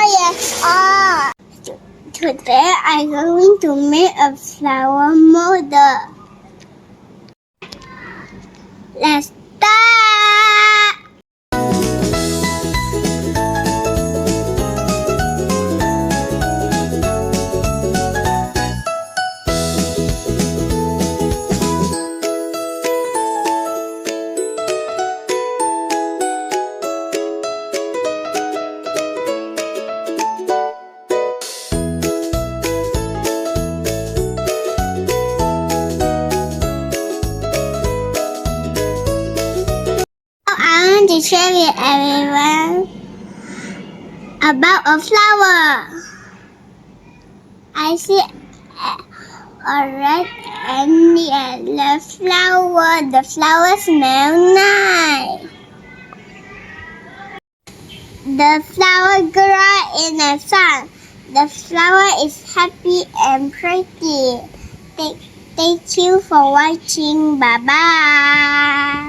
years old. Today I'm going to make a flower model. Let's start. I want to share with everyone about a flower. I see a red and yellow flower. The flower smells nice. The flower grows in the sun. The flower is happy and pretty. Thank you for watching. Bye bye.